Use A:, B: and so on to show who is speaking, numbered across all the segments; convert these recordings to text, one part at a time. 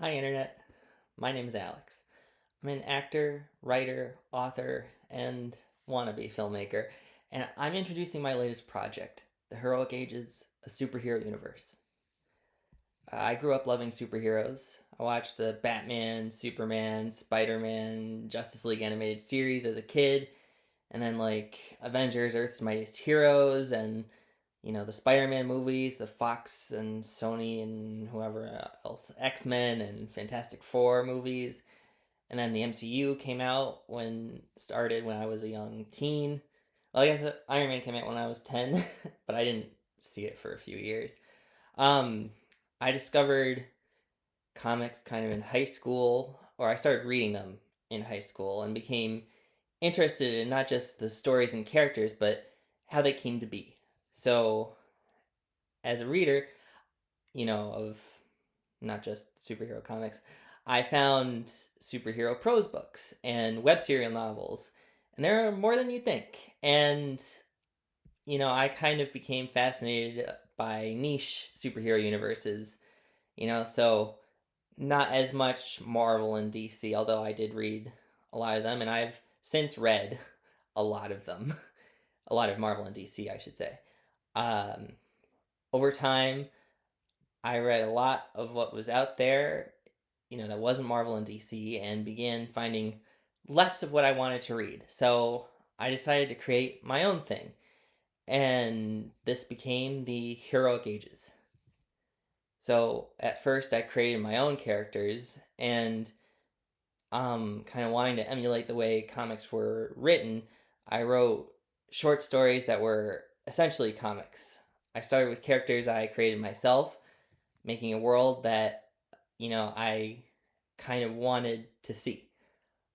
A: Hi, Internet. My name is Alex. I'm an actor, writer, author, and wannabe filmmaker, and I'm introducing my latest project, The Heroic Ages, a superhero universe. I grew up loving superheroes. I watched the Batman, Superman, Spider Man, Justice League animated series as a kid, and then like Avengers, Earth's Mightiest Heroes, and the Spider-Man movies, the Fox and Sony and whoever else, X-Men and Fantastic Four movies. And then the MCU came out when I was a young teen. Well, I guess Iron Man came out when I was 10, but I didn't see it for a few years. Um, I discovered comics kind of in high school, or I started reading them in high school and became interested in not just the stories and characters, but how they came to be. So, as a reader, of not just superhero comics, I found superhero prose books and web serial novels, and there are more than you think. And I kind of became fascinated by niche superhero universes. So not as much Marvel and DC, although I did read a lot of them, and I've since read a lot of them, a lot of Marvel and DC, I should say. Um, Over time, I read a lot of what was out there, that wasn't Marvel and DC, and began finding less of what I wanted to read. So I decided to create my own thing, and this became the Heroic Ages. So at first, I created my own characters, and kind of wanting to emulate the way comics were written, I wrote short stories that were essentially comics. I started with characters I created myself, making a world that I kind of wanted to see.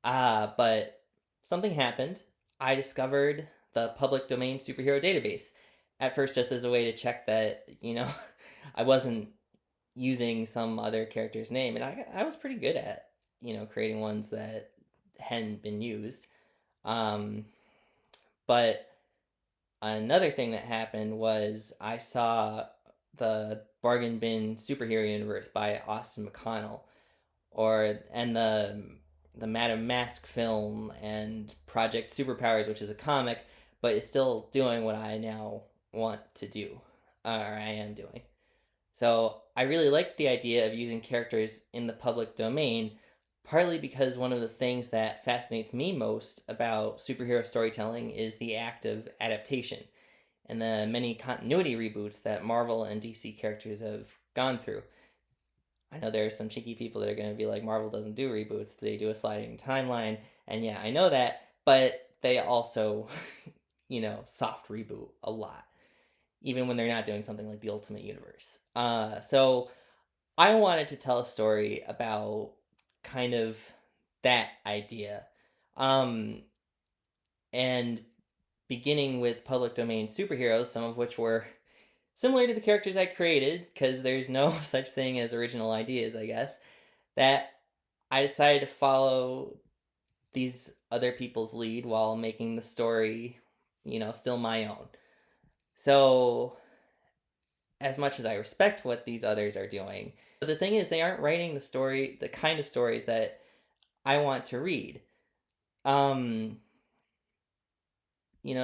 A: But something happened. I discovered the public domain superhero database. At first, just as a way to check that, I wasn't using some other character's name. And I was pretty good at, creating ones that hadn't been used. Um, but another thing that happened was I saw the Bargain Bin Superhero Universe by Austin McConnell, and the Madame Mask film and Project Superpowers, which is a comic, but is still doing what I now want to do, or I am doing. So I really like the idea of using characters in the public domain, partly because one of the things that fascinates me most about superhero storytelling is the act of adaptation and the many continuity reboots that Marvel and DC characters have gone through. I know there are some cheeky people that are going to be like, Marvel doesn't do reboots, they do a sliding timeline. And yeah, I know that, but they also, soft reboot a lot, even when they're not doing something like the Ultimate Universe. So I wanted to tell a story about kind of that idea. Um, and beginning with public domain superheroes, some of which were similar to the characters I created, because there's no such thing as original ideas, I guess, that I decided to follow these other people's lead while making the story, still my own. So, as much as I respect what these others are doing, but the thing is, they aren't writing the kind of stories that I want to read. Um,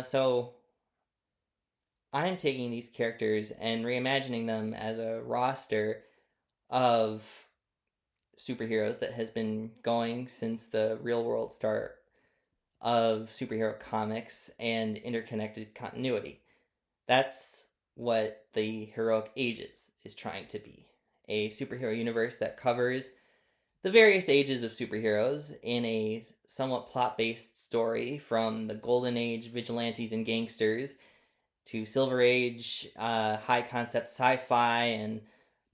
A: so I'm taking these characters and reimagining them as a roster of superheroes that has been going since the real world start of superhero comics and interconnected continuity. That's what the Heroic Ages is trying to be, a superhero universe that covers the various ages of superheroes in a somewhat plot based story from the Golden Age vigilantes and gangsters to Silver Age high concept sci fi and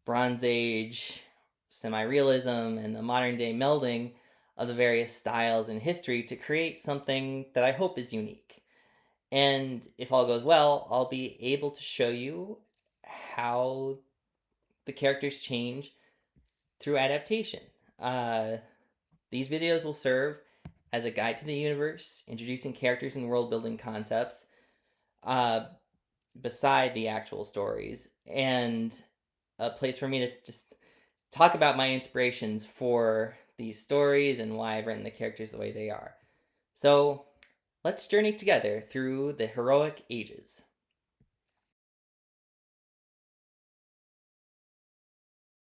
A: Bronze Age semi realism and the modern day melding of the various styles in history to create something that I hope is unique. And if all goes well, I'll be able to show you how the characters change through adaptation. Uh, these videos will serve as a guide to the universe, introducing characters and world building concepts uh, beside the actual stories, and a place for me to just talk about my inspirations for these stories and why I've written the characters the way they are. So let's journey together through the heroic ages.